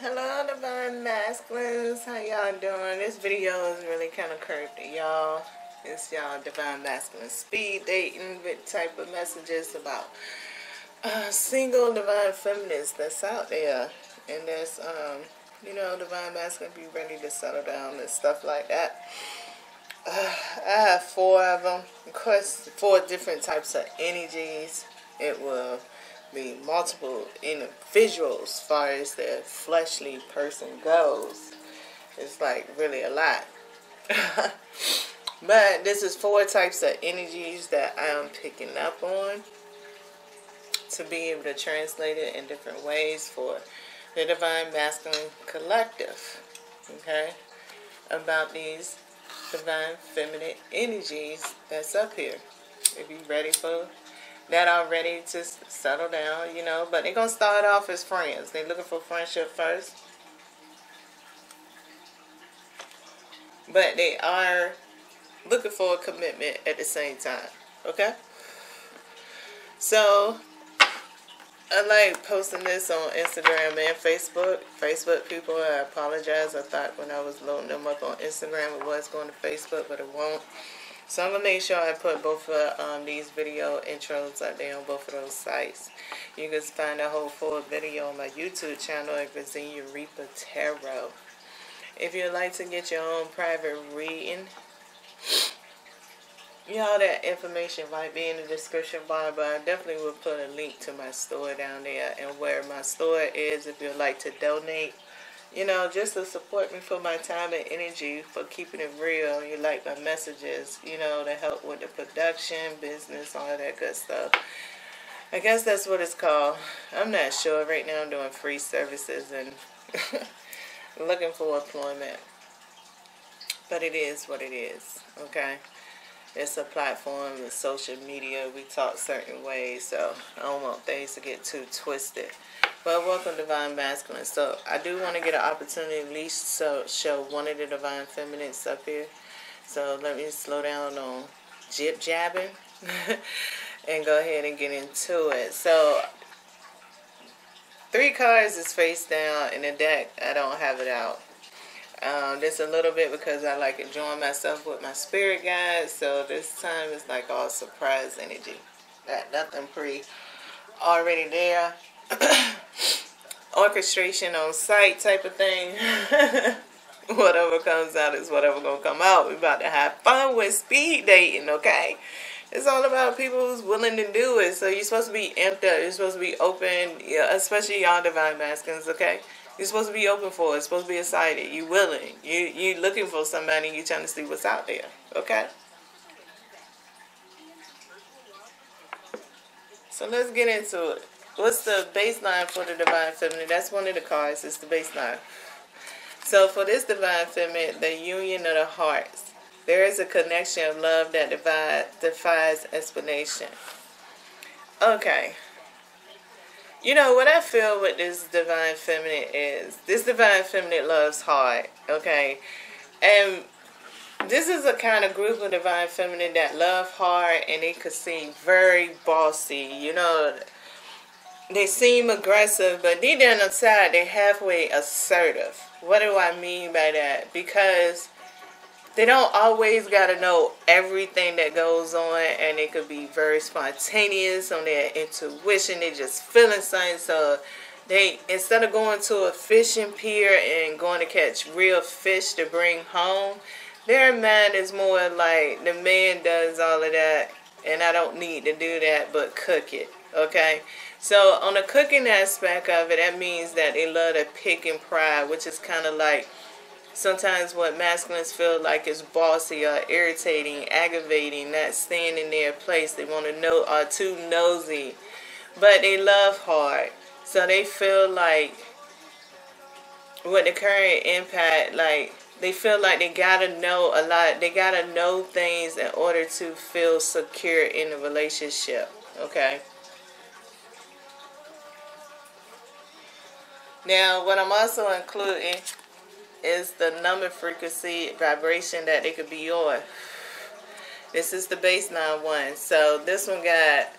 Hello, Divine Masculines. How y'all doing? This video is really kind of curved to y'all. It's y'all Divine Masculine speed dating with type of messages about single Divine Feminines that's out there. And there's, Divine Masculine be ready to settle down and stuff like that. I have 4 of them. Of course, 4 different types of energies. It will be multiple individuals as far as the fleshly person goes. It's like really a lot. But this is 4 types of energies that I am picking up on to be able to translate it in different ways for the Divine Masculine Collective. Okay? About these Divine Feminine energies that's up here. If you're ready for that are ready to settle down, but they're going to start off as friends. They're looking for friendship first. But they are looking for a commitment at the same time. Okay? So, I like posting this on Instagram and Facebook. Facebook people, I apologize. I thought when I was loading them up on Instagram it was going to Facebook, but it won't. So I'm going to make sure I put both of these video intros out there on both of those sites. You can find a whole full video on my YouTube channel at Virginia Reaper Tarot. If you'd like to get your own private reading, all that information might be in the description bar, but I definitely will put a link to my store down there and where my store is if you'd like to donate. Just to support me for my time and energy, for keeping it real. You like my messages, to help with the production, business, all of that good stuff. I guess that's what it's called. I'm not sure. Right now I'm doing free services and looking for employment. But it is what it is, okay? It's a platform with social media. We talk certain ways, so I don't want things to get too twisted. But welcome, Divine Masculine. So I do want to get an opportunity at least to show one of the Divine Feminines up here. So let me slow down on jib-jabbing and go ahead and get into it. So 3 cards is face down in the deck. I don't have it out. This a little bit because I like enjoying myself with my spirit guides. So this time it's like all surprise energy. Got nothing already there. Orchestration on site type of thing. Whatever comes out is whatever gonna come out. We're about to have fun with speed dating, okay? It's all about people who's willing to do it. So you're supposed to be empty. You're supposed to be open, especially y'all Divine Masculines, okay? You're supposed to be open for it. It's supposed to be excited. You willing. You looking for somebody. You trying to see what's out there, okay? So let's get into it. What's the baseline for the Divine Feminine? That's one of the cards. It's the baseline. So for this Divine Feminine, the union of the hearts. There is a connection of love that defies explanation. Okay. What I feel with this Divine Feminine is, this Divine Feminine loves hard, okay? And this is a kind of group of Divine Feminine that love hard and they could seem very bossy, They seem aggressive, but deep down inside, they're halfway assertive. What do I mean by that? Because they don't always got to know everything that goes on, and they could be very spontaneous on their intuition. They're just feeling something, so they, instead of going to a fishing pier and going to catch real fish to bring home, their mind is more like, the man does all of that, and I don't need to do that, but cook it, okay? So on the cooking aspect of it, that means that they love to pick and pry, which is kind of like sometimes what masculines feel like is bossy or irritating, aggravating, not staying in their place. They want to know, are too nosy, but they love hard. So they feel like with the current impact, like they feel like they gotta know a lot. They gotta know things in order to feel secure in the relationship. Okay. Now, what I'm also including is the number, frequency, vibration that they could be on. This is the baseline one. So this one got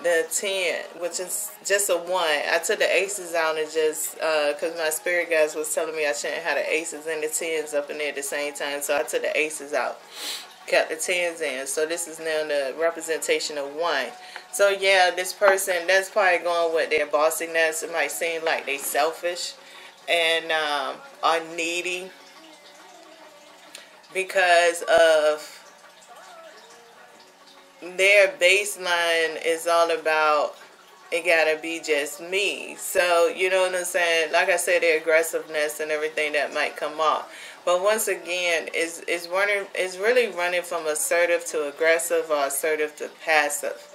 the 10, which is just a 1. I took the aces out and just, because my spirit guides was telling me I shouldn't have the aces and the 10s up in there at the same time. So I took the aces out, kept the 10s in. So this is now the representation of 1. So yeah, this person, that's probably going with their bossiness. It might seem like they selfish and are needy because of their baseline is all about it gotta be just me. So you know what I'm saying? Like I said, their aggressiveness and everything that might come off. But once again, is really running from assertive to aggressive or assertive to passive.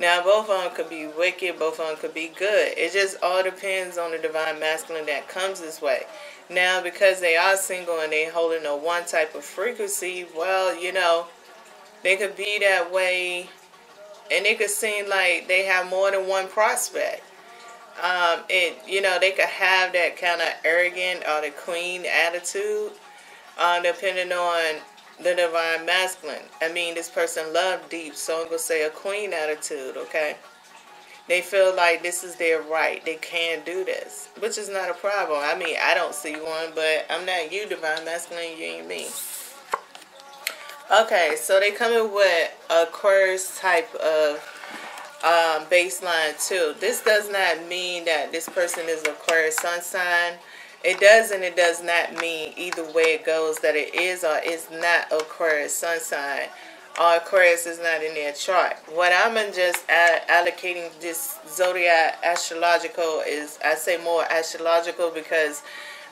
Now both of them could be wicked, both of them could be good. It just all depends on the divine masculine that comes this way. Now because they are single and they holding a one type of frequency, well, you know, they could be that way, and it could seem like they have more than one prospect. You know, they could have that kind of arrogant or the queen attitude, depending on the divine masculine. I mean, this person love deep, so I'm gonna say a queen attitude. Okay, they feel like this is their right. They can do this, which is not a problem. I mean, I don't see one, but I'm not you, divine masculine. You ain't me. Okay, so they come in with Aquarius type of baseline too. This does not mean that this person is Aquarius sun sign. It does and it does not mean either way it goes that it is or is not Aquarius sun sign or Aquarius is not in their chart. What I'm just allocating this zodiac astrological is, I say more astrological because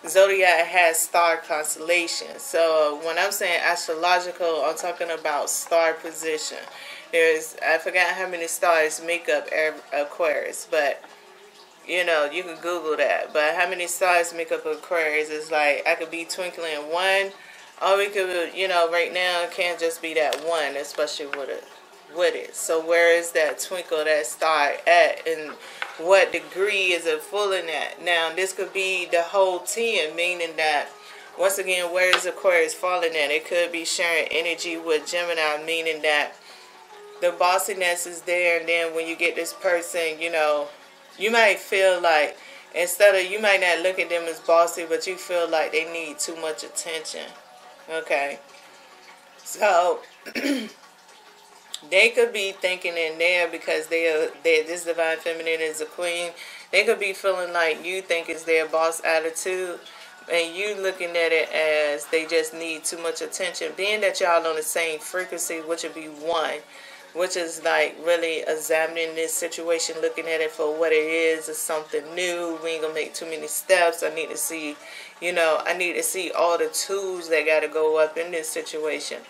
zodiac has star constellations. So when I'm saying astrological, I'm talking about star position. I forgot how many stars make up Aquarius, but you know, you can Google that. But how many stars make up Aquarius is like, I could be twinkling one, or we could, you know, right now it can't just be that one, especially with it. So where is that twinkle, that star at, and what degree is it full in at? Now this could be the whole 10, meaning that once again, where is Aquarius falling at? It could be sharing energy with Gemini, meaning that the bossiness is there, and then when you get this person, you know, you might feel like you might not look at them as bossy, but you feel like they need too much attention. Okay, so they could be thinking in there because this divine feminine is a queen. They could be feeling like you think it's their boss attitude, and you looking at it as they just need too much attention. Being that y'all on the same frequency, which would be 1, which is like really examining this situation, looking at it for what it is. It's something new. We ain't gonna make too many steps. I need to see, you know, I need to see all the tools that gotta go up in this situation.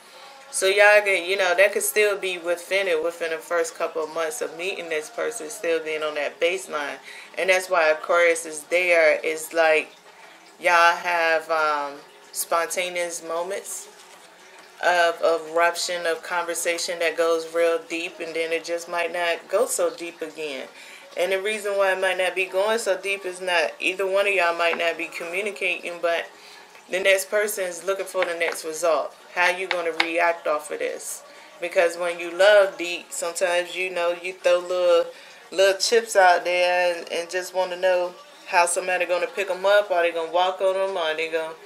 So y'all get, you know, that could still be within the first couple of months of meeting this person, still being on that baseline. And that's why Aquarius is there. Is like y'all have spontaneous moments of eruption of conversation that goes real deep, and then it just might not go so deep again. And the reason why it might not be going so deep is not either one of y'all might not be communicating, but the next person is looking for the next result. How you going to react off of this? Because when you love deep, sometimes, you know, you throw little chips out there and just want to know how somebody going to pick them up. Are they going to walk on them? Are they going to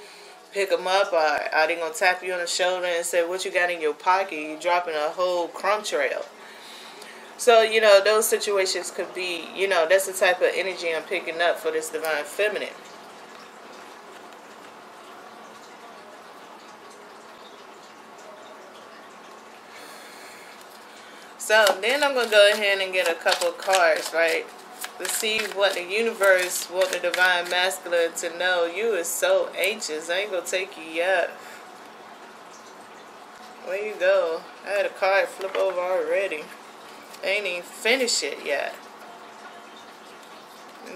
pick them up, or are they going to tap you on the shoulder and say, what you got in your pocket? You're dropping a whole crumb trail. So, you know, those situations could be, you know, that's the type of energy I'm picking up for this divine feminine. So then I'm going to go ahead and get a couple of cards, right? To see what the universe, what the divine masculine to know. You is so anxious. I ain't going to take you yet. Where you go? I had a card flip over already. I ain't even finished it yet.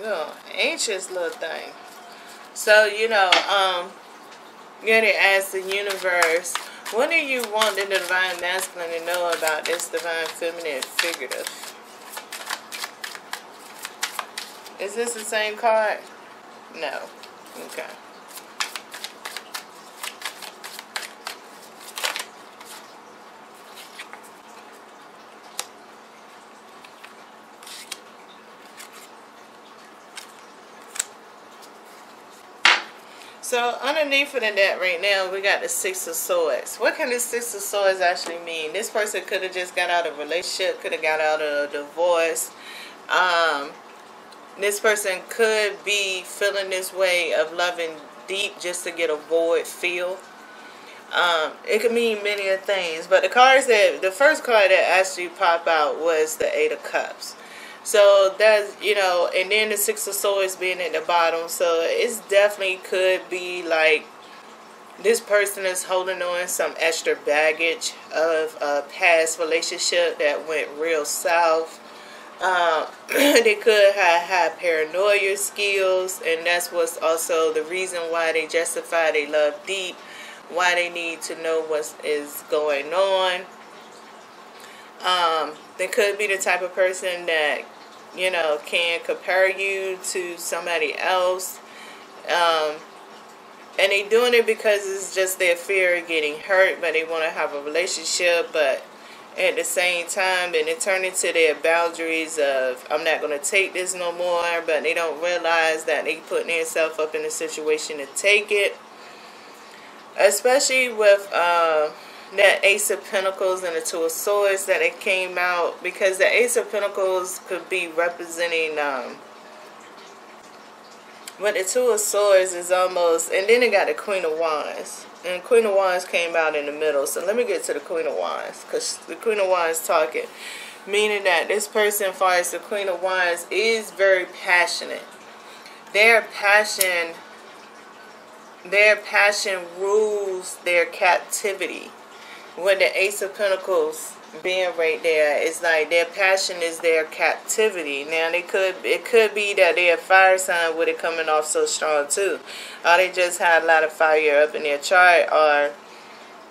No, anxious little thing. So, you know, you gotta ask the universe, what do you want the divine masculine to know about this divine feminine figurative? Is this the same card? No. Okay. So underneath of that right now, we got the Six of Swords. What can the Six of Swords actually mean? This person could have just got out of a relationship, could have got out of a divorce. This person could be feeling this way of loving deep just to get a void feel. It could mean many things, but the first card that actually popped out was the Eight of Cups. So that's, and then the Six of Swords being at the bottom. So it's definitely could be like this person is holding on some extra baggage of a past relationship that went real south. They could have high paranoia skills, and that's what's also the reason why they justify they love deep, why they need to know what is going on. They could be the type of person that, can compare you to somebody else. And they doing it because it's just their fear of getting hurt, but they want to have a relationship, but at the same time, and it turned into their boundaries of, I'm not going to take this no more, but they don't realize that they putting themselves up in a situation to take it. Especially with that Ace of Pentacles and the Two of Swords that it came out, because the Ace of Pentacles could be representing, but the Two of Swords is almost, and then it got the Queen of Wands. And Queen of Wands came out in the middle. So let me get to the Queen of Wands, because the Queen of Wands talking, meaning that this person, as far as the Queen of Wands, is very passionate. Their passion rules their captivity. With the Ace of Pentacles being right there, it's like their passion is their captivity. Now it could be that they're a fire sign with it coming off so strong too, or they just had a lot of fire up in their chart, or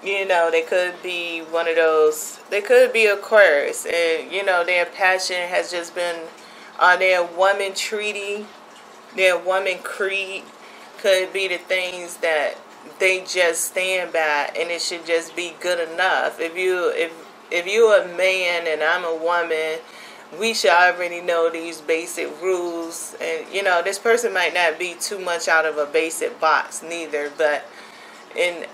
they could be one of those. They could be Aquarius, and their passion has just been on their woman treaty, their woman creed. Could be the things that they just stand by, and it should just be good enough. If you're a man and I'm a woman, we should already know these basic rules. And this person might not be too much out of a basic box neither, but in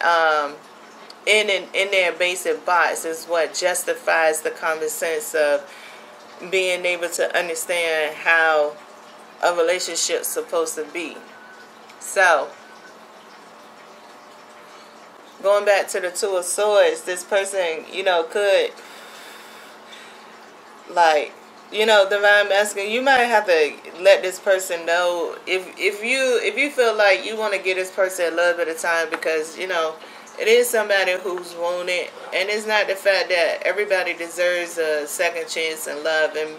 their basic box is what justifies the common sense of being able to understand how a relationship's supposed to be. So, going back to the Two of Swords, this person, could, like, divine masculine, you might have to let this person know if you feel like you want to give this person a little bit of time, because, it is somebody who's wounded, and it's not the fact that everybody deserves a second chance in love, and,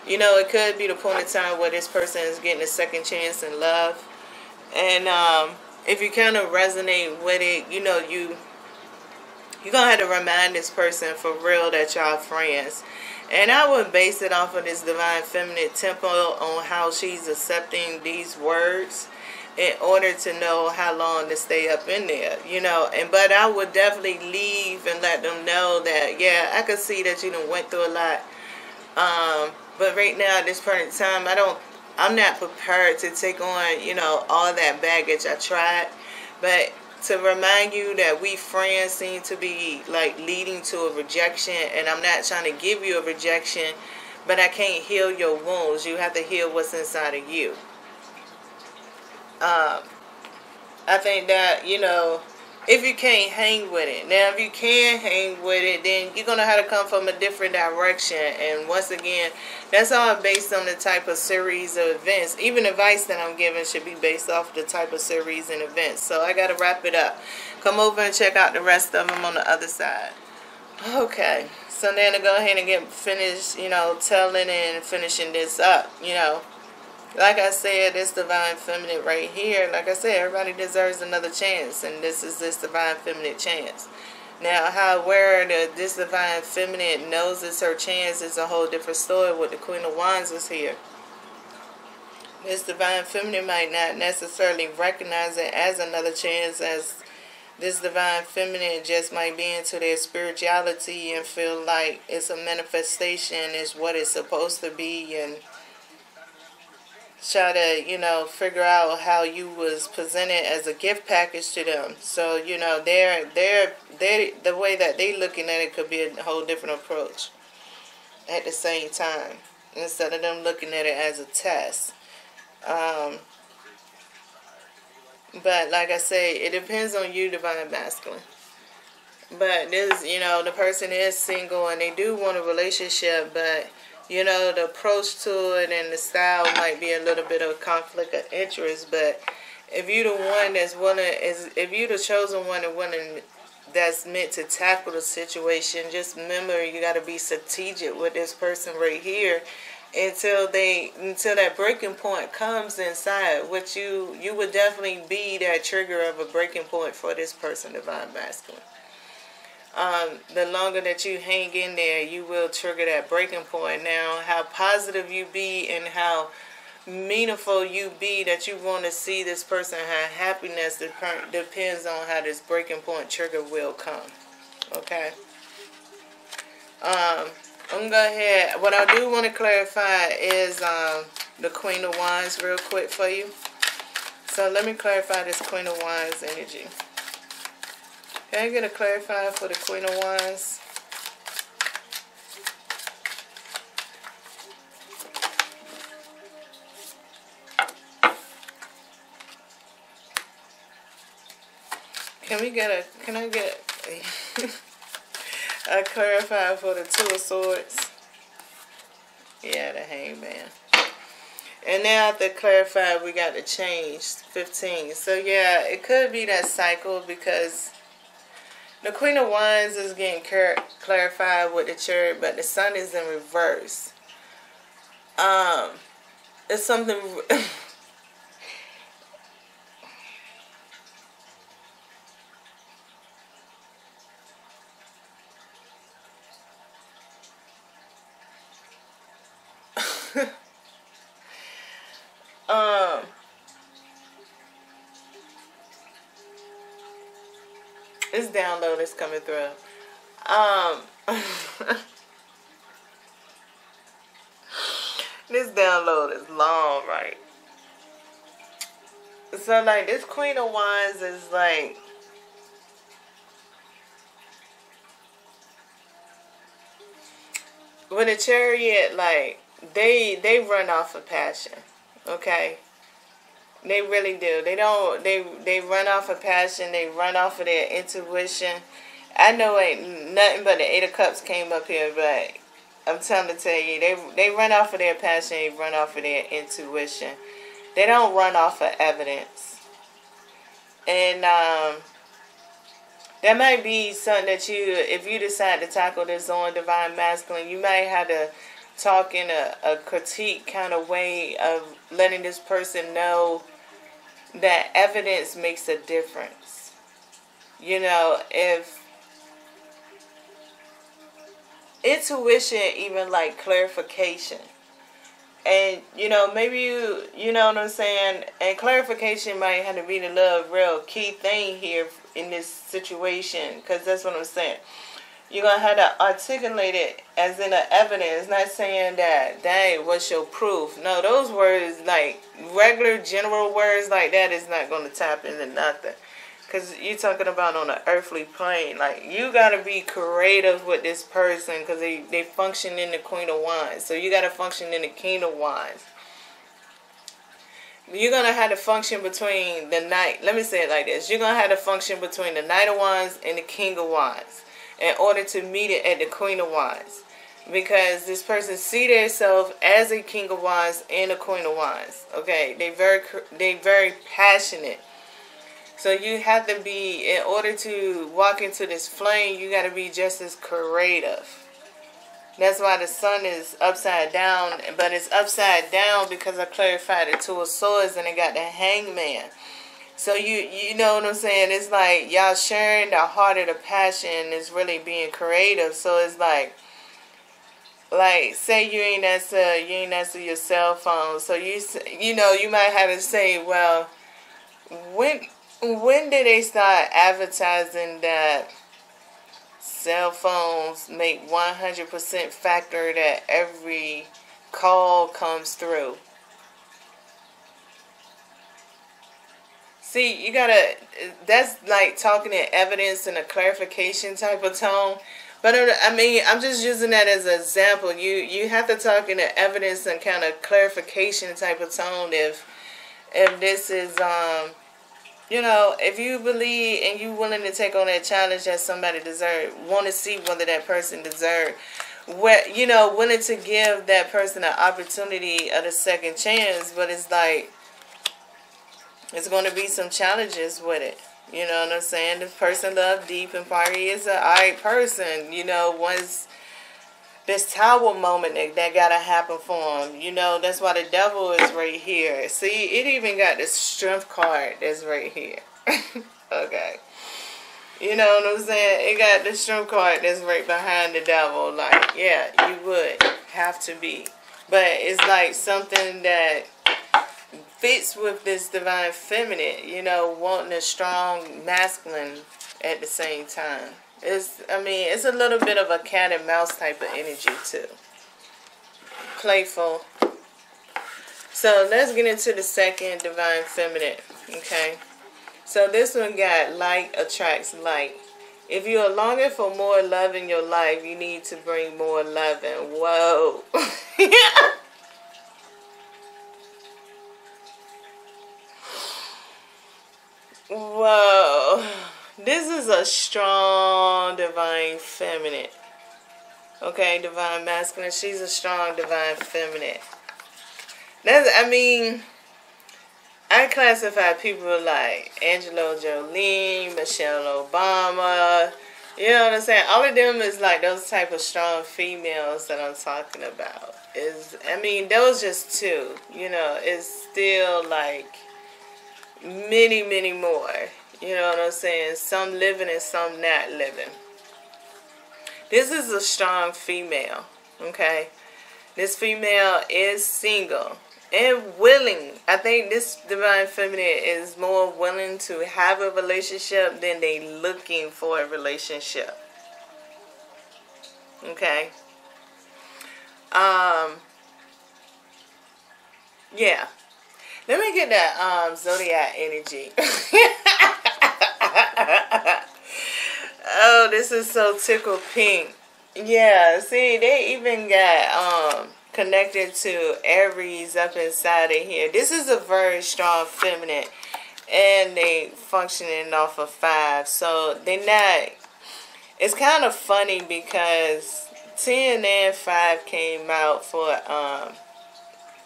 it could be the point in time where this person is getting a second chance in love. And if you kind of resonate with it, you're going to have to remind this person for real that y'all friends. And I would base it off of this Divine Feminine tempo on how she's accepting these words in order to know how long to stay up in there, But I would definitely leave and let them know that, yeah, I could see that you done went through a lot. But right now, at this point in time, I'm not prepared to take on, all that baggage. I tried, but to remind you that we friends seem to be like leading to a rejection, and I'm not trying to give you a rejection, but I can't heal your wounds. You have to heal what's inside of you. I think that, if you can't hang with it. Now, if you can hang with it, then you're going to have to come from a different direction. And once again, that's all based on the type of series of events. Even advice that I'm giving should be based off the type of series and events. So I got to wrap it up. Come over and check out the rest of them on the other side. Okay. So now to go ahead and get finished, telling and finishing this up, Like I said, this Divine Feminine right here, like I said, everybody deserves another chance, and this is this Divine Feminine chance. Now, where this Divine Feminine knows it's her chance is a whole different story with the Queen of Wands is here. This Divine Feminine might not necessarily recognize it as another chance, as this Divine Feminine just might be into their spirituality and feel like it's a manifestation, is what it's supposed to be, and try to, figure out how you was presented as a gift package to them. So, the way that they looking at it could be a whole different approach at the same time, instead of them looking at it as a test. But like I say, it depends on you, Divine Masculine. But this, the person is single and they do want a relationship, but the approach to it and the style might be a little bit of conflict of interest. But if you're the one that's willing, if you're the chosen one and willing, that's meant to tackle the situation, just remember you got to be strategic with this person right here until that breaking point comes inside. Which you would definitely be that trigger of a breaking point for this person, Divine Masculine. The longer that you hang in there, you will trigger that breaking point. Now, how positive you be and how meaningful you be that you want to see this person have happiness depends on how this breaking point trigger will come. Okay? I'm going to go ahead. What I do want to clarify is the Queen of Wands real quick for you. So let me clarify this Queen of Wands energy. Can I get a clarifier for the Queen of Wands? Can I get a clarifier for the Two of Swords? Yeah, the Hangman. And now after clarify, we got the change, 15. So yeah, it could be that cycle because the Queen of Wands is getting clarified with the Chariot, but the Sun is in reverse. It's something... This download is coming through. This download is long, right? So, like, this Queen of Wands is like... With a Chariot, like, they run off of passion, okay? They really do. They run off of passion. They run off of their intuition. I know ain't nothing but the Eight of Cups came up here, but I'm trying to tell you, they run off of their passion. They run off of their intuition. They don't run off of evidence. And that might be something that if you decide to tackle this on Divine Masculine, you might have to talk in a critique kind of way of letting this person know that evidence makes a difference. If intuition, even like clarification, and maybe you know what I'm saying, and clarification might have to be the real key thing here in this situation, because that's what I'm saying. You're going to have to articulate it as in an evidence, not saying that, dang, what's your proof? No, those words, like regular general words like that is not going to tap into nothing. Because you're talking about on an earthly plane. Like, you got to be creative with this person because they function in the Queen of Wands. So you got to function in the King of Wands. You're going to have to function between the Knight. Let me say it like this. You're going to have to function between the Knight of Wands and the King of Wands in order to meet it at the Queen of Wands. Because this person see themselves as a King of Wands and a Queen of Wands. Okay, they very passionate. So you have to be, in order to walk into this flame, you got to be just as creative. That's why the Sun is upside down, but it's upside down because I clarified the Two of Swords and it got the Hangman. So you know what I'm saying? It's like y'all sharing the heart of the passion is really being creative. So it's like say you ain't answer your cell phone. So you might have to say, well, when did they start advertising that cell phones make 100% factor that every call comes through? See, you gotta, that's like talking in evidence and a clarification type of tone. But I mean, I'm just using that as an example. You have to talk in the evidence and kind of clarification type of tone if this is, you know, if you believe and you willing to take on that challenge that somebody deserve, want to see whether that person deserve, you know, willing to give that person an opportunity of a second chance, but it's like, it's going to be some challenges with it. You know what I'm saying? This person love deep and probably is an alright person. You know, once this tower moment that got to happen for him. You know, that's why the devil is right here. See, it even got the strength card that's right here. Okay. You know what I'm saying? It got the strength card that's right behind the devil. Like, yeah, you would have to be. But it's like something that fits with this divine feminine, you know, wanting a strong masculine at the same time. I mean, it's a little bit of a cat and mouse type of energy too. Playful. So let's get into the second divine feminine, okay? So this one got like attracts like. If you are longing for more love in your life, you need to bring more love in. Whoa. Whoa, this is a strong divine feminine. Okay, divine masculine. She's a strong divine feminine. I mean, I classify people like Angela Jolie, Michelle Obama. You know what I'm saying? All of them is like those type of strong females that I'm talking about. I mean, those just two. You know, it's still like many, many more. You know what I'm saying? Some living and some not living. This is a strong female. Okay? This female is single and willing. I think this divine feminine is more willing to have a relationship than they looking for a relationship. Okay? Yeah. Let me get that zodiac energy. Oh, this is so tickle pink. Yeah, see, they even got connected to Aries up inside of here. This is a very strong feminine, and they functioning off of 5. So they not. It's kind of funny because 10 and 5 came out for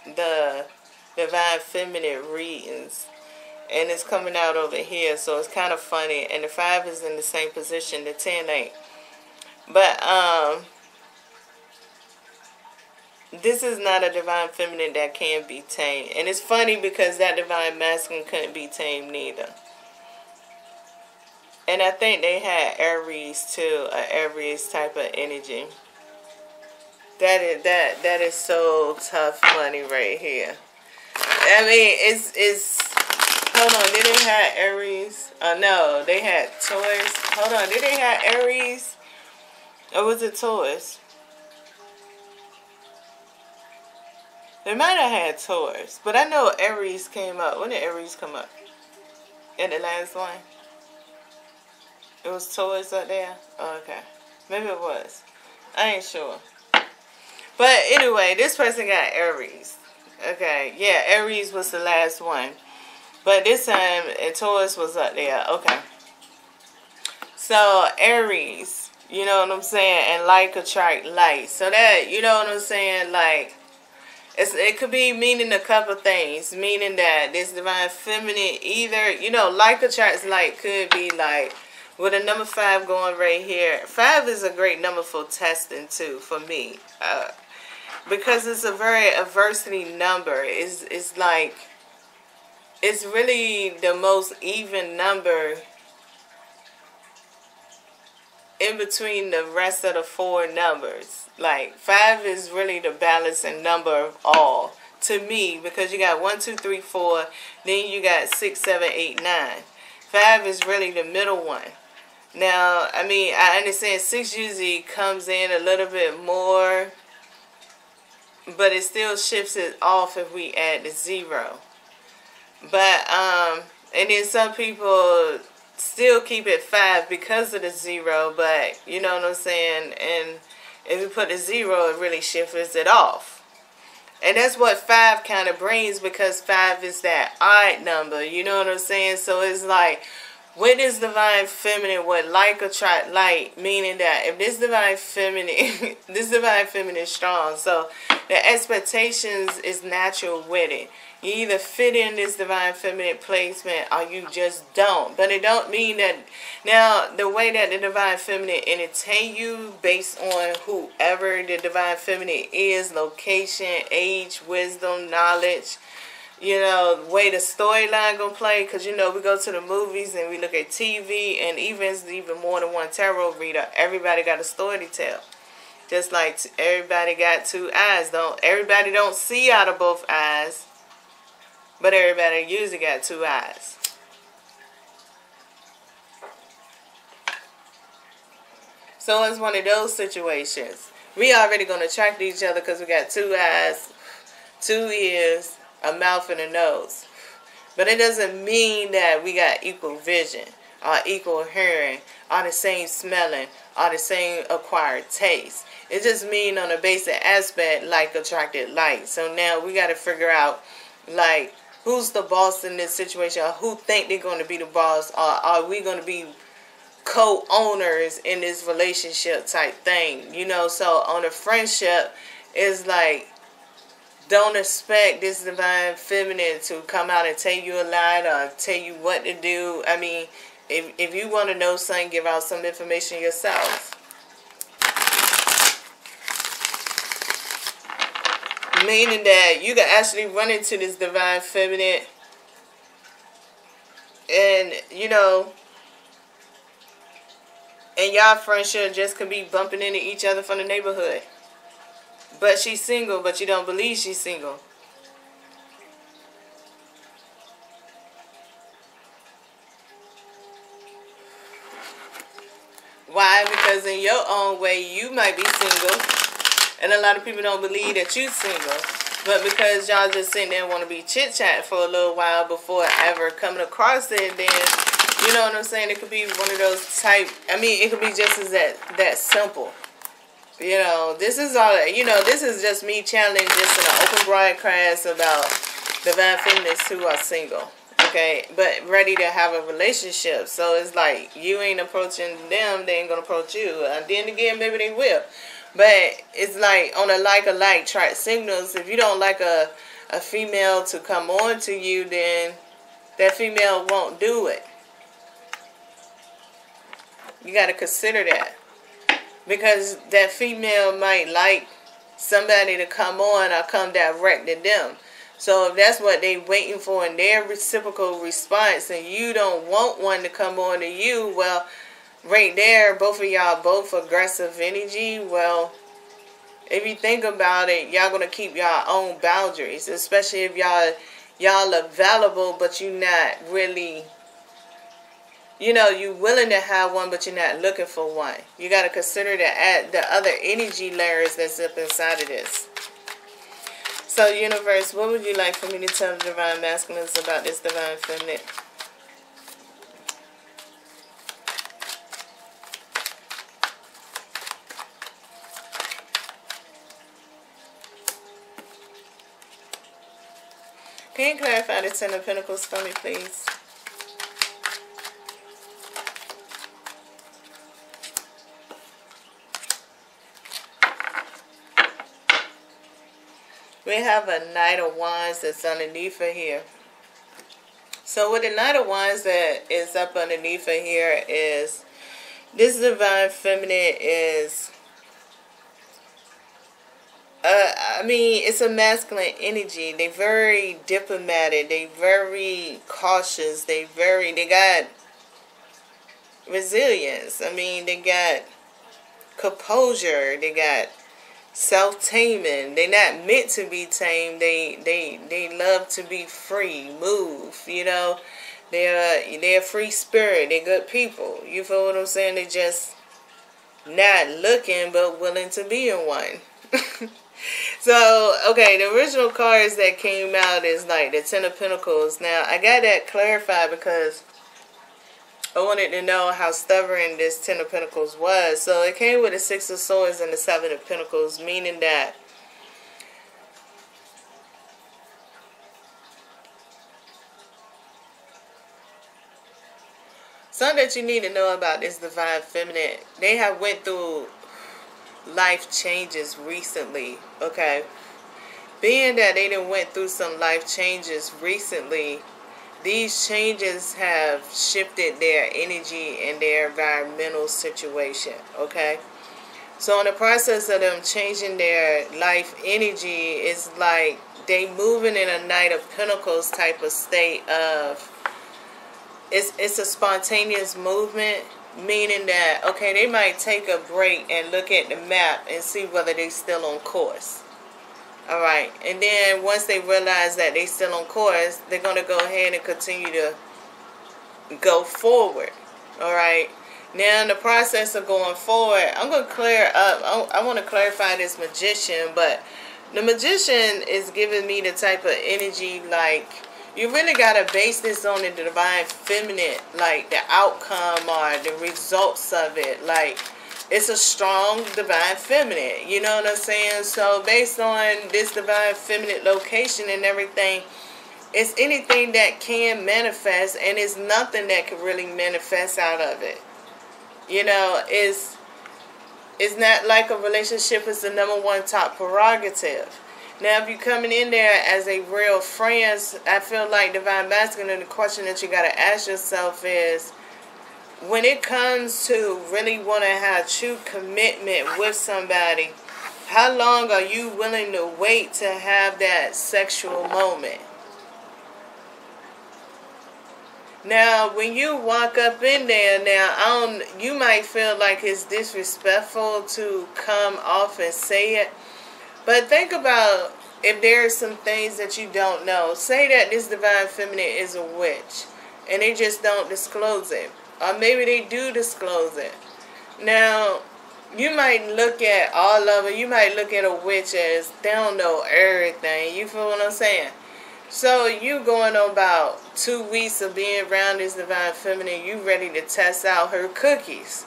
the divine feminine readings, and it's coming out over here, so it's kind of funny. And the 5 is in the same position, the 10 ain't. But this is not a divine feminine that can be tamed. And it's funny because that divine masculine couldn't be tamed neither. And I think they had Aries too, an Aries type of energy. That is so tough money right here. I mean, it's hold on, did they have Aries? No, they had Taurus. Hold on, did they have Aries? Or was it Taurus? They might have had Taurus, but I know Aries came up. When did Aries come up? In the last one? It was Taurus up there? Oh, okay. Maybe it was. I ain't sure. But anyway, this person got Aries. Okay, yeah, Aries was the last one. But this time, Taurus was up there. Okay. So, Aries, you know what I'm saying? And like attract like. So that, you know what I'm saying? Like, it could be meaning a couple things. Meaning that this divine feminine either, you know, like attracts like could be like, with a number 5 going right here. 5 is a great number for testing too, for me. Because it's a very adversity number. It's like, it's really the most even number in between the rest of the 4 numbers. Like, 5 is really the balancing number of all. To me, because you got 1, 2, 3, 4. Then you got 6, 7, 8, 9. 5 is really the middle one. Now, I mean, I understand 6 usually comes in a little bit more, but it still shifts it off if we add the 0. But, And then some people still keep it 5 because of the 0, but you know what I'm saying? And if you put the 0, it really shifts it off. And that's what 5 kind of brings, because 5 is that odd number, you know what I'm saying? So it's like, when this divine feminine would like attract like, meaning that if this divine feminine, this divine feminine is strong, so the expectations is natural with it. You either fit in this divine feminine placement or you just don't. But it don't mean that, now the way that the divine feminine entertain you based on whoever the divine feminine is, location, age, wisdom, knowledge, you know, the way the storyline gonna play, because you know we go to the movies and we look at TV, and even more than one tarot reader, everybody got a story to tell. Just like everybody got 2 eyes. Everybody don't see out of both eyes, but everybody usually got 2 eyes. So it's one of those situations. We already gonna attract each other because we got 2 eyes, 2 ears, a mouth and a nose. But it doesn't mean that we got equal vision or equal hearing or the same smelling or the same acquired taste. It just means on a basic aspect, like attracted like. So now we got to figure out, like, who's the boss in this situation, or who think they're going to be the boss, or are we going to be co-owners in this relationship type thing, you know? So on a friendship, it's like, don't expect this divine feminine to come out and tell you a lie or tell you what to do. I mean, if you want to know something, give out some information yourself. Meaning that you can actually run into this divine feminine and, you know, and y'all friendship just could be bumping into each other from the neighborhood. But she's single, but you don't believe she's single. Why? Because in your own way, you might be single. And a lot of people don't believe that you're single. But because y'all just sitting there and want to be chit-chat for a little while before ever coming across it, then, you know what I'm saying? It could be one of those type, I mean, it could be just as that simple. You know, this is all, you know, this is just me channeling just in an open broadcast about divine feminists who are single, okay, but ready to have a relationship. So it's like, you ain't approaching them, they ain't gonna approach you. And then again, maybe they will. But it's like, on a like track signals, if you don't like a female to come on to you, then that female won't do it. You got to consider that. Because that female might like somebody to come on or come direct to them. So if that's what they waiting for in their reciprocal response, and you don't want one to come on to you, well, right there, both of y'all both aggressive energy. Well, if you think about it, y'all gonna keep y'all own boundaries, especially if y'all available, but you're not really, you know, you willing to have one, but you're not looking for one. You got to consider the other energy layers that's up inside of this. So, universe, what would you like for me to tell the divine masculines about this divine feminine? Can you clarify the Ten of Pentacles for me, please? We have a Knight of Wands that's underneath of here. So with the Knight of Wands that is up underneath of here is, this divine feminine is, I mean, it's a masculine energy. They very diplomatic. They very cautious. They got resilience. I mean, they got composure. They got self-taming. They're not meant to be tamed. They love to be free, move, you know. They're a free spirit. They're good people. You feel what I'm saying? They're just not looking but willing to be in one. So, okay, the original cards that came out is like the Ten of Pentacles. Now, I got that clarified because I wanted to know how stubborn this Ten of Pentacles was. So, it came with the Six of Swords and the Seven of Pentacles, meaning that something that you need to know about this Divine Feminine, they have went through life changes recently, okay? Being that they done went through some life changes recently, these changes have shifted their energy and their environmental situation, okay? So in the process of them changing their life energy, it's like they moving in a Knight of Pentacles type of state of, it's a spontaneous movement, meaning that, okay, they might take a break and look at the map and see whether they're still on course. All right, and then once they realize that they're still on course, they're going to go ahead and continue to go forward. All right, now in the process of going forward, I'm going to clear up. I want to clarify this Magician, but the Magician is giving me the type of energy like you really got to base this on the Divine Feminine, like the outcome or the results of it. Like, it's a strong Divine Feminine. You know what I'm saying? So, based on this Divine Feminine location and everything, it's anything that can manifest, and it's nothing that can really manifest out of it. You know, it's not like a relationship is the #1 top prerogative. Now, if you're coming in there as a real friend, I feel like Divine Masculine, the question that you got to ask yourself is, when it comes to really want to have true commitment with somebody, how long are you willing to wait to have that sexual moment? Now, when you walk up in there, now, you might feel like it's disrespectful to come off and say it. But think about if there are some things that you don't know. Say that this Divine Feminine is a witch and they just don't disclose it. Or maybe they do disclose it. Now, you might look at all of it. You might look at a witch as they don't know everything. You feel what I'm saying? So you going on about 2 weeks of being around this Divine Feminine. You ready to test out her cookies.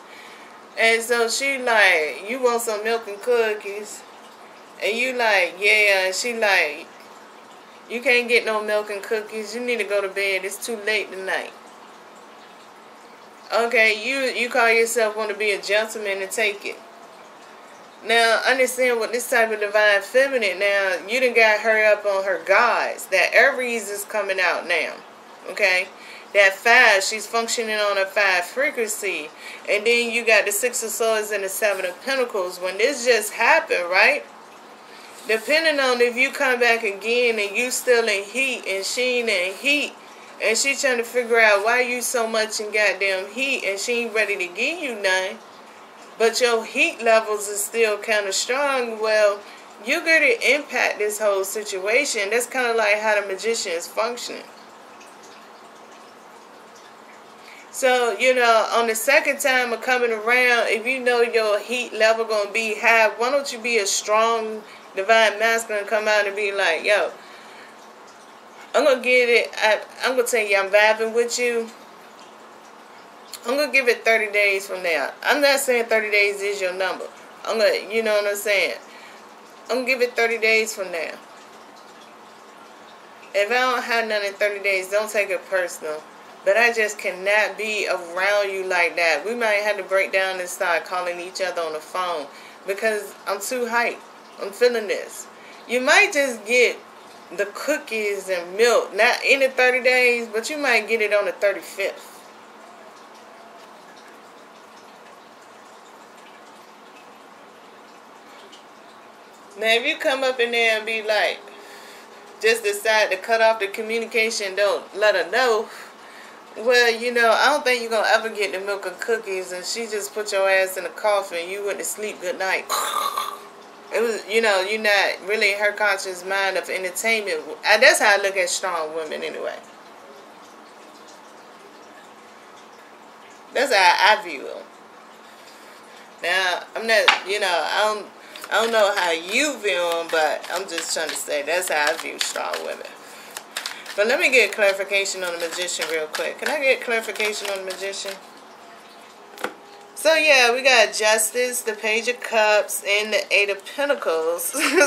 And so she like, you want some milk and cookies? And you like, yeah, and she like, you can't get no milk and cookies. You need to go to bed. It's too late tonight. Okay, you call yourself want to be a gentleman and take it. Now, understand what this type of Divine Feminine, now, you done got her up on her guards. That Aries is coming out now. Okay? That 5, she's functioning on a 5 frequency. And then you got the 6 of Swords and the 7 of Pentacles. When this just happened, right? Depending on if you come back again and you still in heat and she ain't in heat, and she trying to figure out why you so much in goddamn heat and she ain't ready to give you none, but your heat levels is still kind of strong, well, you're going to impact this whole situation. That's kind of like how the Magician is functioning. So, you know, on the second time of coming around, if you know your heat level going to be high, why don't you be a strong Divine Masculine, come out and be like, yo, I'm going to get it. I'm going to tell you I'm vibing with you. I'm going to give it 30 days from now. I'm not saying 30 days is your number. I'm going to, you know what I'm saying? I'm going to give it 30 days from now. If I don't have none in 30 days, don't take it personal. But I just cannot be around you like that. We might have to break down and start calling each other on the phone because I'm too hyped. I'm feeling this. You might just get the cookies and milk, not in the 30 days, but you might get it on the 35th. Now, if you come up in there and be like, just decide to cut off the communication, don't let her know, well, you know, I don't think you're going to ever get the milk and cookies, and she just put your ass in a coffin, you went to sleep good night. It was, you know, you're not really her conscious mind of entertainment. That's how I look at strong women anyway. That's how I view them. Now, I'm not, you know, I don't know how you view them, but I'm just trying to say that's how I view strong women. But let me get clarification on the Magician real quick. Can I get clarification on the Magician? So yeah, we got Justice, the Page of Cups, and the Eight of Pentacles.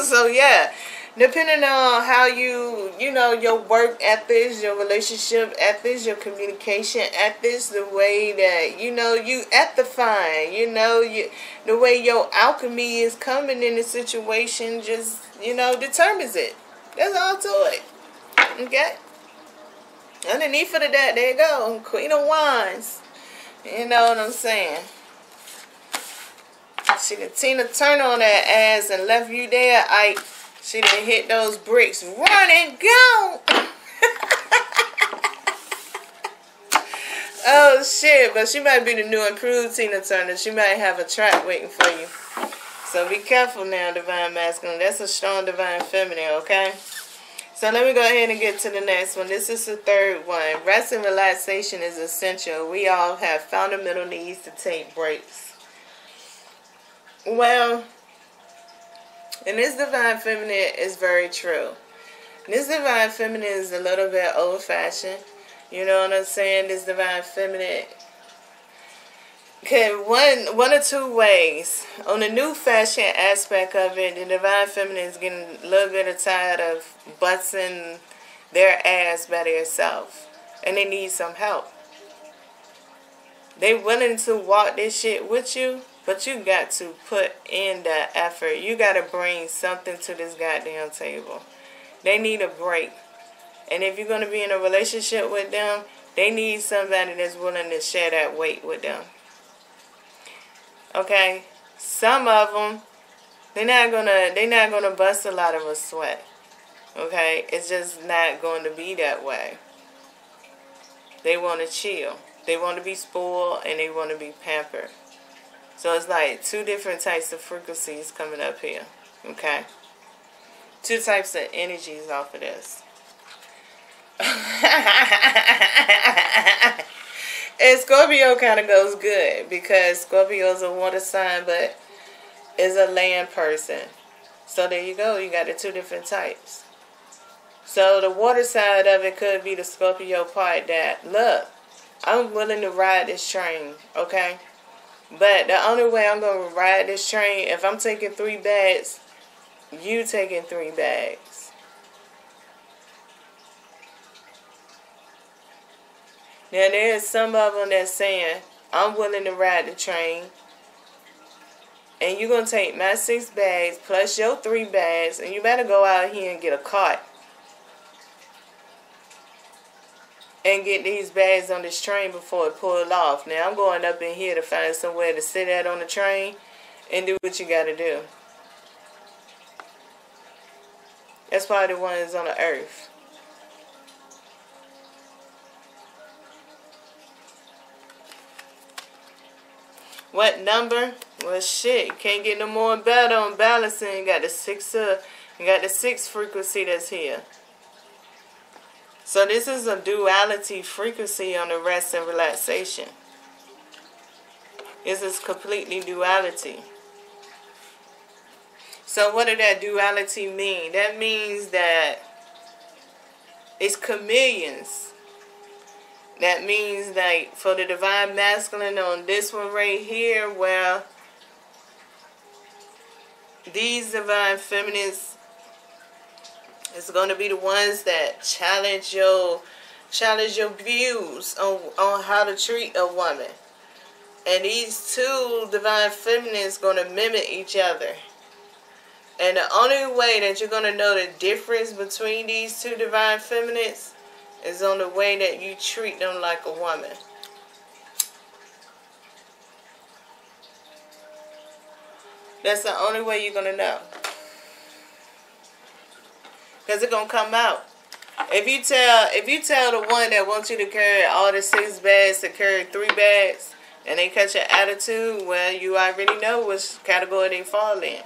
So yeah, depending on how you know, your work ethics, your relationship ethics, your communication ethics, the way that, you know, you ethifying, you know, the way your alchemy is coming in the situation just, you know, determines it. That's all to it. Okay? Underneath of that, there you go. Queen of Wands. You know what I'm saying? She done Tina Turner on that ass and left you there. She done hit those bricks. Run and go! Oh shit, but she might be the new improved Tina Turner. She might have a track waiting for you. So be careful now, Divine Masculine. That's a strong Divine Feminine, okay? So let me go ahead and get to the next one. This is the third one. Rest and relaxation is essential. We all have fundamental needs to take breaks. Well, and this Divine Feminine is very true. This Divine Feminine is a little bit old-fashioned. You know what I'm saying? This Divine Feminine can one or two ways. On the new fashion aspect of it, the Divine Feminine is getting a little bit tired of busting their ass by themselves. And they need some help. They willing to walk this shit with you, but you got to put in the effort. You got to bring something to this goddamn table. They need a break. And if you're going to be in a relationship with them, they need somebody that's willing to share that weight with them. Okay? Some of them, they're not gonna bust a lot of a sweat. Okay? It's just not going to be that way. They want to chill. They want to be spoiled and they want to be pampered. So it's like two different types of frequencies coming up here. Okay? Two types of energies off of this. And Scorpio kind of goes good because Scorpio is a water sign but is a land person. So there you go. You got the two different types. So the water side of it could be the Scorpio part that, look, I'm willing to ride this train, okay? But the only way I'm going to ride this train, if I'm taking 3 bags, you taking 3 bags. Now, there's some of them that's saying, I'm willing to ride the train. And you're going to take my 6 bags plus your 3 bags. And you better go out here and get a cart. And get these bags on this train before it pulls off. Now, I'm going up in here to find somewhere to sit at on the train. And do what you got to do. That's probably the one that's on the earth. What number? Well, shit, can't get no more better on balancing. You got the 6 frequency that's here. So this is a duality frequency on the rest and relaxation. This is completely duality. So what did that duality mean? That means that it's chameleons. That means like for the Divine Masculine on this one right here, where these Divine Feminines is going to be the ones that challenge your views on how to treat a woman. And these two Divine Feminines going to mimic each other. And the only way that you're going to know the difference between these two Divine Feminines is on the way that you treat them like a woman. That's the only way you're going to know. Because it's going to come out. If you tell the one that wants you to carry all the 6 bags to carry 3 bags, and they catch your attitude, well, you already know which category they fall in.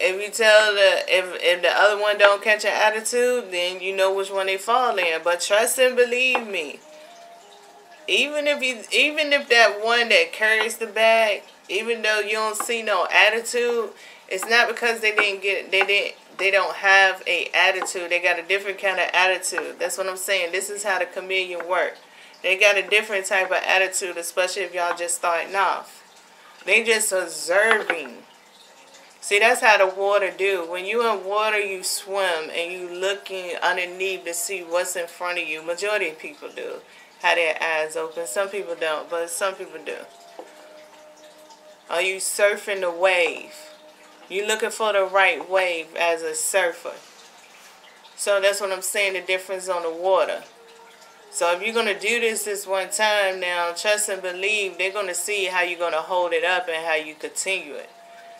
If you tell if the other one don't catch your attitude, then you know which one they fall in. But trust and believe me, even if that one that carries the bag, even though you don't see no attitude, It's not because they didn't get it. They don't have a attitude. They got a different kind of attitude. That's what I'm saying. This is how the chameleon work. They got a different type of attitude, especially if y'all just starting off. They just observing. See, that's how the water do. When you in water, you swim and you looking underneath to see what's in front of you. Majority of people do have their eyes open. Some people don't, but some people do. Are you surfing the wave? You looking for the right wave as a surfer. So that's what I'm saying, the difference on the water. So if you're going to do this one time now, trust and believe, they're going to see how you're going to hold it up and how you continue it.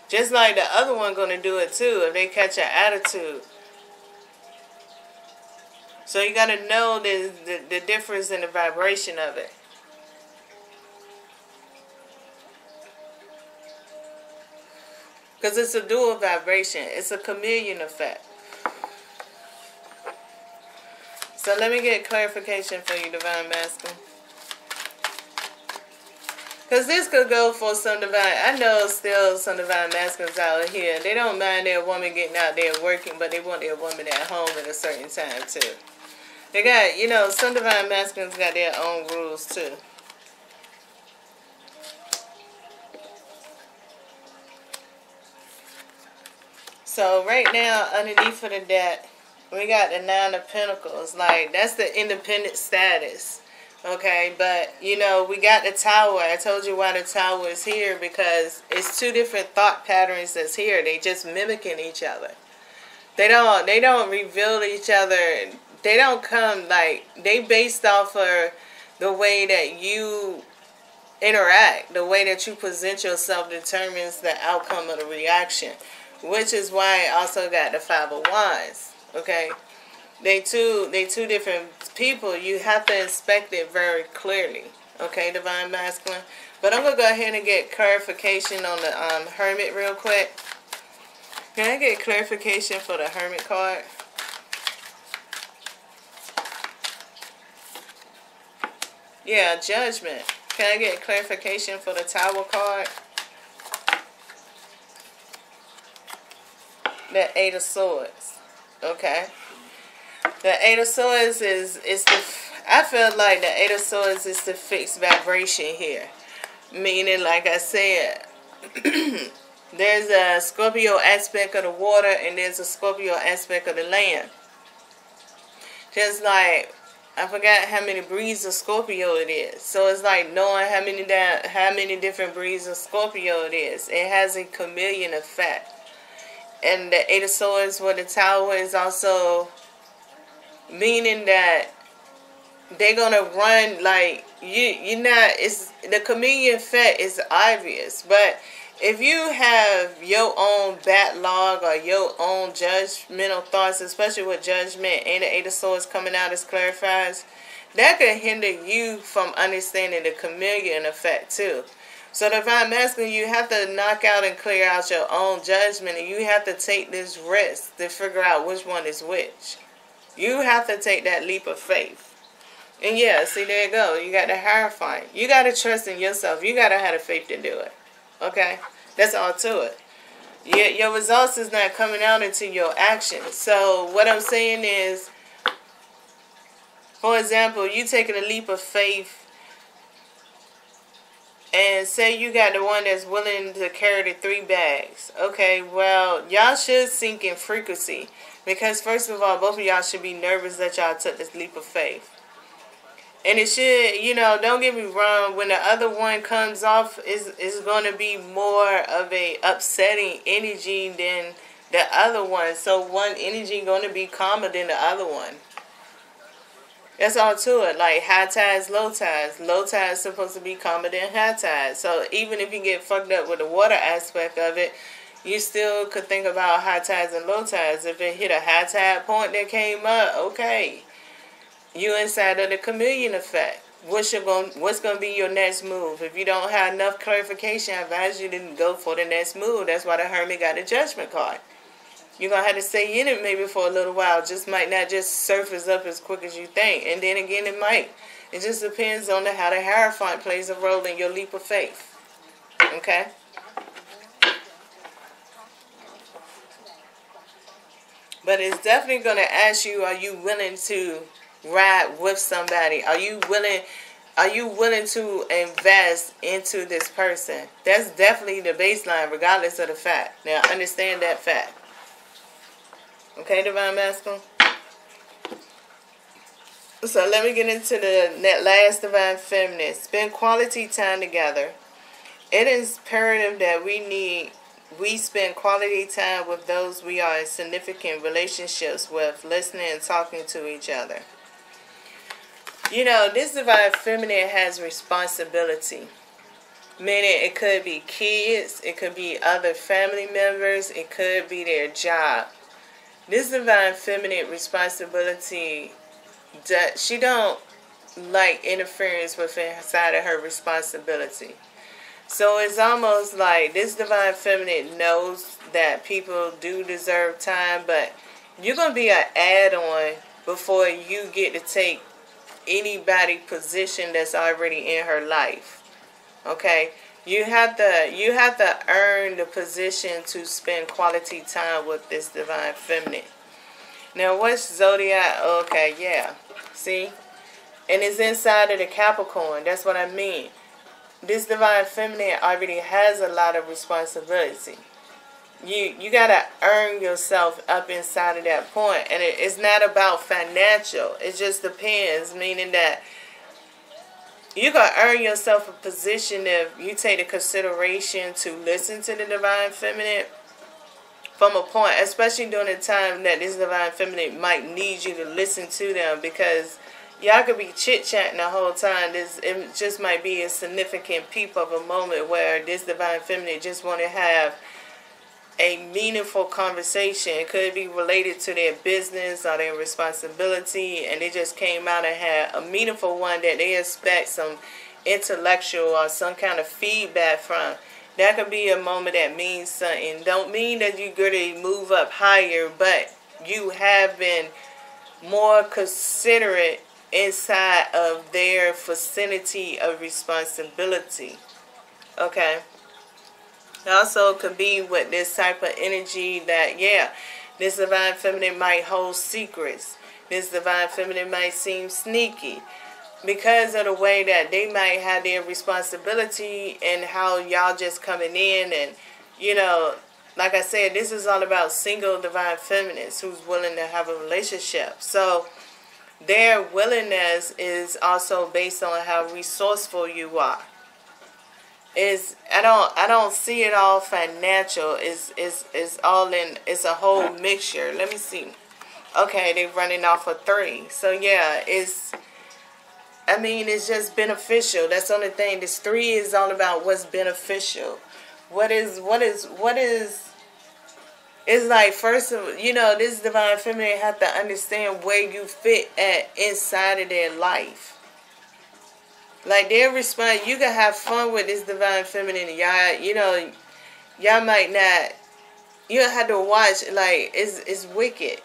Just like the other one going to do it too, if they catch your attitude. So you got to know the difference in the vibration of it. Because it's a dual vibration. It's a chameleon effect. So let me get clarification for you, Divine Masculine. Because this could go for some divine... I know still some Divine Masculines out here. They don't mind their woman getting out there working, but they want their woman at home at a certain time too. They got, you know, some Divine Masculines got their own rules too. So right now, underneath of the deck, we got the Nine of Pentacles. Like, that's the independent status. Okay, but, you know, we got the Tower. I told you why the Tower is here, because it's two different thought patterns that's here. They just mimicking each other. They don't reveal to each other. They don't come, like, they based off of the way that you interact. The way that you present yourself determines the outcome of the reaction. Which is why I also got the Five of Wands. Okay, they two different people. You have to inspect it very clearly. Okay, Divine Masculine. But I'm gonna go ahead and get clarification on the Hermit real quick. Can I get clarification for the Hermit card? Yeah, Judgment. Can I get clarification for the Tower card? The Eight of Swords. Okay. The Eight of Swords is the... I feel like the Eight of Swords is the fixed vibration here. Meaning, like I said, there's a Scorpio aspect of the water and there's a Scorpio aspect of the land. Just like, I forgot how many breeds of Scorpio it is. So it's like knowing how many different breeds of Scorpio it is. It has a chameleon effect. And the Eight of Swords with the Tower is also meaning that they're gonna run like you're not. It's the chameleon effect is obvious, but if you have your own backlog or your own judgmental thoughts, especially with Judgment and the Eight of Swords coming out as clarifies, that could hinder you from understanding the chameleon effect too. So Divine Masculine, you have to knock out and clear out your own judgment, and you have to take this risk to figure out which one is which. You have to take that leap of faith. And yeah, see, there you go. You got the Hierophant. You got to trust in yourself. You got to have the faith to do it. Okay? That's all to it. Your results is not coming out until your actions. So what I'm saying is, for example, you taking a leap of faith, and say you got the one that's willing to carry the 3 bags. Okay, well, y'all should sync in frequency. Because first of all, both of y'all should be nervous that y'all took this leap of faith. And it should, you know, don't get me wrong, when the other one comes off, it's going to be more of a upsetting energy than the other one. So one energy going to be calmer than the other one. That's all to it. Like high tides, low tides. Low tides supposed to be calmer than high tides. So even if you get fucked up with the water aspect of it, you still could think about high tides and low tides. If it hit a high tide point that came up, okay, you inside of the chameleon effect. What's going to be your next move? If you don't have enough clarification, I advise you to go for the next move. That's why the Hermit got the Judgment card. You're going to have to stay in it maybe for a little while. Just might not just surface up as quick as you think. And then again, it might. It just depends on how the Hierophant plays a role in your leap of faith. Okay? But it's definitely going to ask you, are you willing to ride with somebody? Are you willing to invest into this person? That's definitely the baseline, regardless of the fact. Now, understand that fact. Okay, Divine Masculine? So let me get into that last Divine Feminine. Spend quality time together. It is imperative that we spend quality time with those we are in significant relationships with, listening and talking to each other. You know, this Divine Feminine has responsibility. Meaning it could be kids, it could be other family members, it could be their job. This Divine Feminine responsibility, she don't like interference with inside of her responsibility. So it's almost like this Divine Feminine knows that people do deserve time, but you're going to be an add-on before you get to take anybody's position that's already in her life. Okay? You have to earn the position to spend quality time with this Divine Feminine. Now, what's Zodiac? Okay, yeah. See? And it's inside of the Capricorn. That's what I mean. This Divine Feminine already has a lot of responsibility. You got to earn yourself up inside of that point. And it's not about financial. It just depends. Meaning that you got to earn yourself a position if you take the consideration to listen to the Divine Feminine from a point, especially during the time that this Divine Feminine might need you to listen to them, because y'all could be chit-chatting the whole time. It just might be a significant peep of a moment where this Divine Feminine just want to have a meaningful conversation. It could be related to their business or their responsibility, and they just came out and had a meaningful one that they expect some intellectual or some kind of feedback from. That could be a moment that means something. Don't mean that you're going to move up higher, but you have been more considerate inside of their vicinity of responsibility. Okay? Also could be with this type of energy that, yeah, this Divine Feminine might hold secrets. This Divine Feminine might seem sneaky because of the way that they might have their responsibility and how y'all just coming in. And, you know, like I said, this is all about single Divine Feminines who's willing to have a relationship. So their willingness is also based on how resourceful you are. I don't see it all financial. It's all in. It's a whole mixture. Let me see. Okay, they're running off of 3. So yeah, it's just beneficial. That's the only thing. This 3 is all about what's beneficial. What is. It's like, first of all, you know, this Divine Feminine have to understand where you fit at inside of their life. Like, their response, you can have fun with this Divine Feminine. Y'all, you know, y'all might not, you have to watch, like, it's wicked.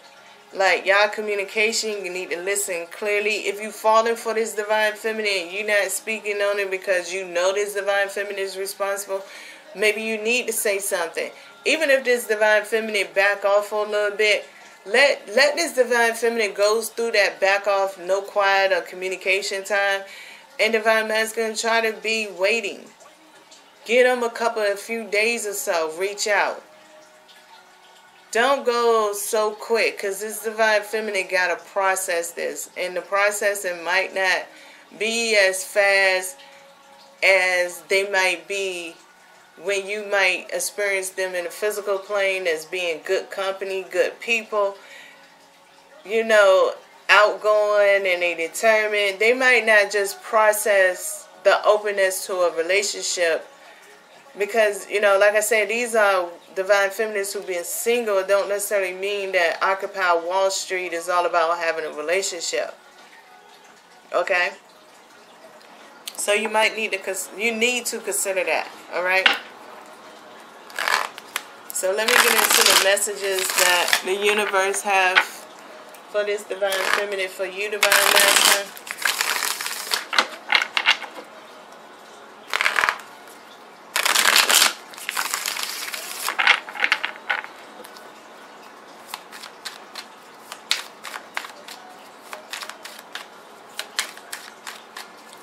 Like, y'all communication, you need to listen clearly. If you falling for this Divine Feminine, you're not speaking on it because you know this Divine Feminine is responsible, maybe you need to say something. Even if this Divine Feminine back off for a little bit, let this Divine Feminine goes through that back off, no quiet or communication time. And Divine Masculine, try to be waiting. Give them a few days or so. Reach out. Don't go so quick, because this Divine Feminine got to process this. And the processing might not be as fast as they might be when you might experience them in a physical plane as being good company, good people. You know, outgoing and they determined. They might not just process the openness to a relationship because, you know, like I said, these are Divine Feminines who've been single. It don't necessarily mean that Occupy Wall Street is all about having a relationship. Okay? So you might need to consider that. All right? So let me get into the messages that the universe have for this Divine Feminine, for you, Divine Masculine.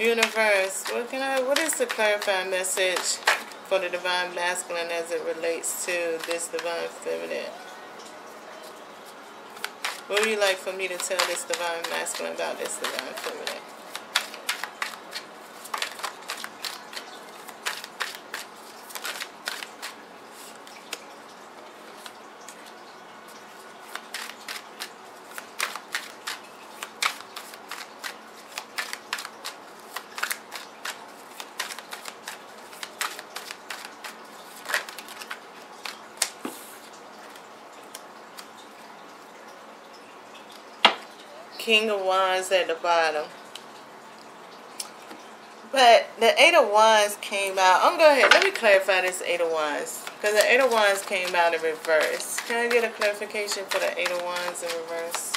Universe, what is the clarifying message for the divine masculine as it relates to this divine feminine? What would you like for me to tell this divine masculine about this divine feminine? King of Wands at the bottom. But the Eight of Wands came out. I'm going to go ahead. Let me clarify this Eight of Wands. Because the Eight of Wands came out in reverse. Can I get a clarification for the Eight of Wands in reverse?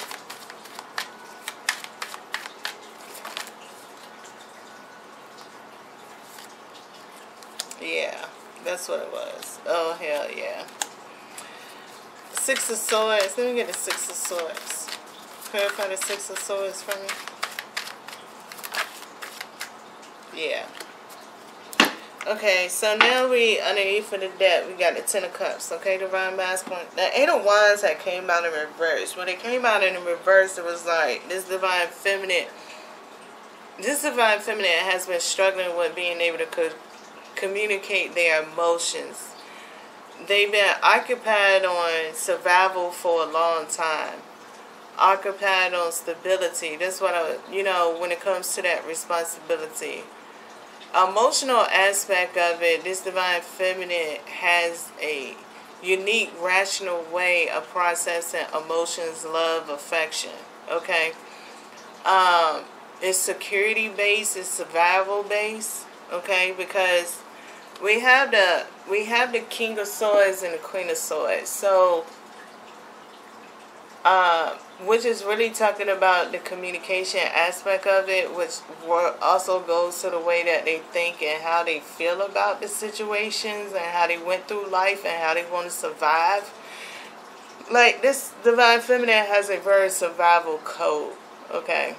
Yeah, that's what it was. Oh, hell yeah. Six of Swords. Let me get the Six of Swords. Clarify the Six of Swords for me. Yeah. Okay, so now we, underneath of the deck, we got the Ten of Cups. Okay, Divine Masculine. The Eight of Wands that came out in reverse. When it came out in reverse, it was like this Divine Feminine. This Divine Feminine has been struggling with being able to communicate their emotions. They've been occupied on survival for a long time. Occupied on stability. That's what when it comes to that responsibility. Emotional aspect of it, this Divine Feminine has a unique, rational way of processing emotions, love, affection. Okay? It's security based, it's survival based. Okay? Because we have the King of Swords and the Queen of Swords. So which is really talking about the communication aspect of it, which also goes to the way that they think and how they feel about the situations and how they went through life and how they want to survive. Like, this Divine Feminine has a very survival code, okay?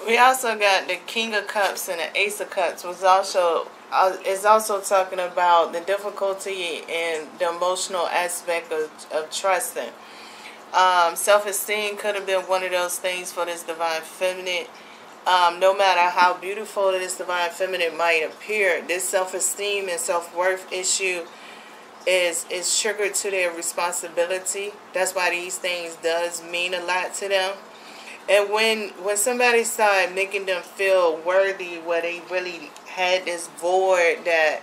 We also got the King of Cups and the Ace of Cups, which is also talking about the difficulty and the emotional aspect of trusting. Self-esteem could have been one of those things for this Divine Feminine. No matter how beautiful this Divine Feminine might appear, this self-esteem and self-worth issue is triggered to their responsibility. That's why these things does mean a lot to them. And when somebody started making them feel worthy, where they really had this void that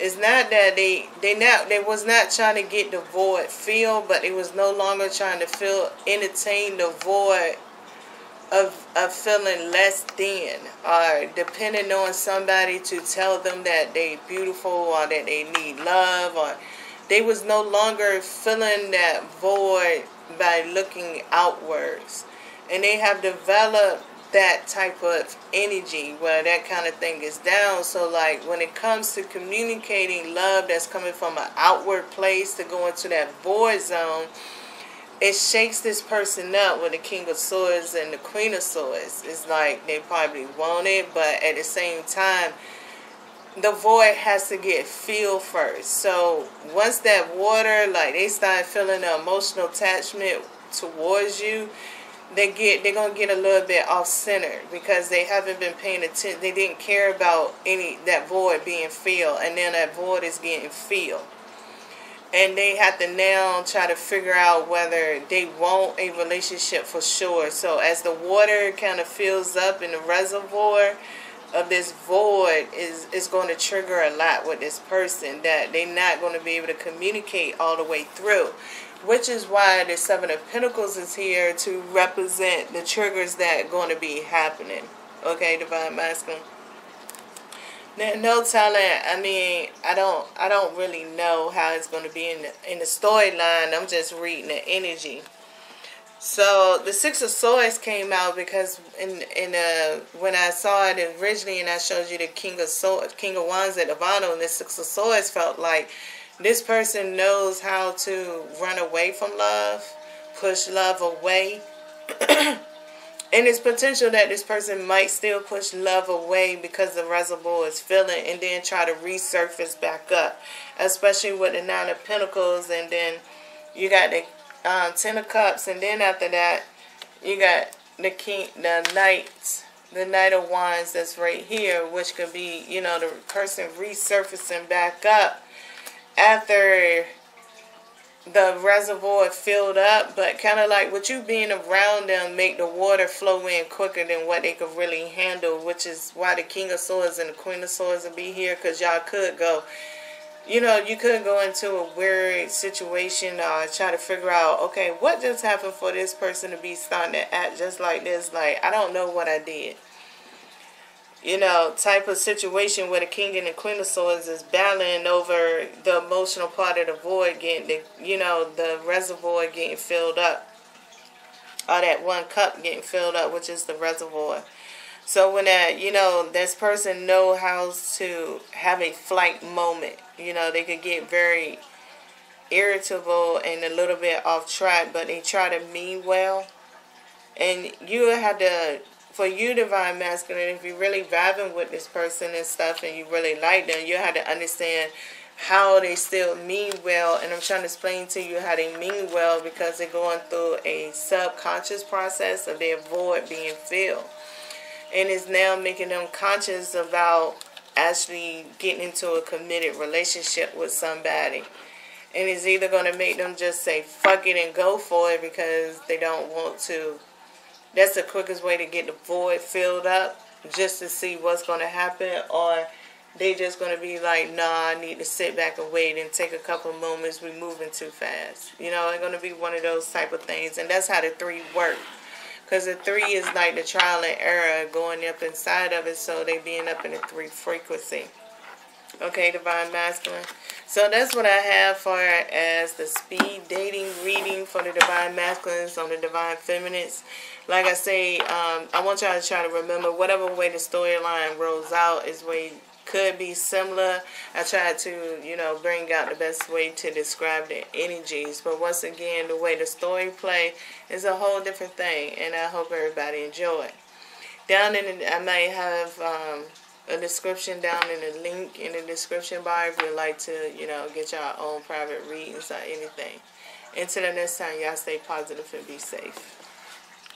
it's not that they was not trying to get the void filled, but they was no longer trying to entertain the void of feeling less than, or depending on somebody to tell them that they beautiful or that they need love, or they was no longer filling that void by looking outwards. And they have developed that type of energy where that kind of thing is down. So like when it comes to communicating love that's coming from an outward place to go into that void zone, it shakes this person up with the King of Swords and the Queen of Swords. It's like they probably want it, but at the same time, the void has to get filled first. So once that water, like they start feeling the emotional attachment towards you, they're gonna get a little bit off center because they haven't been paying attention. They didn't care about that void being filled, and then that void is getting filled. And they have to now try to figure out whether they want a relationship for sure. So as the water kind of fills up in the reservoir of this void, is going to trigger a lot with this person that they're not going to be able to communicate all the way through. Which is why the Seven of Pentacles is here to represent the triggers that are going to be happening. Okay, Divine Masculine. No telling. I mean, I don't really know how it's going to be in the storyline. I'm just reading the energy. So the Six of Swords came out because when I saw it originally and I showed you the King of Wands at the bottom, and the Six of Swords felt like this person knows how to run away from love, push love away, And it's potential that this person might still push love away because the reservoir is filling, and then try to resurface back up. Especially with the Nine of Pentacles, and then you got the Ten of Cups, and then after that, you got the the Knight of Wands that's right here, which could be, you know, the person resurfacing back up after the reservoir filled up, but kind of like with you being around them, make the water flow in quicker than what they could really handle, which is why the King of Swords and the Queen of Swords will be here, because y'all could go, you know, you could go into a weird situation or try to figure out, okay, what just happened for this person to be starting to act just like this, like, I don't know what I did. You know, type of situation where the King and the Queen of Swords is battling over the emotional part of the void getting, the reservoir getting filled up. Or that one cup getting filled up, which is the reservoir. So when that, this person know how to have a flight moment. You know, they could get very irritable and a little bit off track, but they try to mean well. And you have to... For you, Divine Masculine, if you're really vibing with this person and stuff and you really like them, you have to understand how they still mean well. And I'm trying to explain to you how they mean well because they're going through a subconscious process of their void being filled. And it's now making them conscious about actually getting into a committed relationship with somebody. And it's either going to make them just say, fuck it and go for it because they don't want to. That's the quickest way to get the void filled up, just to see what's going to happen, or they just going to be like, nah, I need to sit back and wait and take a couple moments, we're moving too fast. You know, it's going to be one of those type of things, and that's how the 3 work. Because the 3 is like the trial and error going up inside of it, so they being up in the 3 frequency. Okay, Divine Masculine. So that's what I have for as the speed dating reading for the Divine Masculines on the Divine Feminines. Like I say, I want y'all to try to remember whatever way the storyline rolls out is way could be similar. I tried to, bring out the best way to describe the energies. But once again, the way the story play is a whole different thing. And I hope everybody enjoy. Down in the, I may have a description down in the link in the description bar if you'd like to, get your own private readings or anything. Until the next time, y'all stay positive and be safe.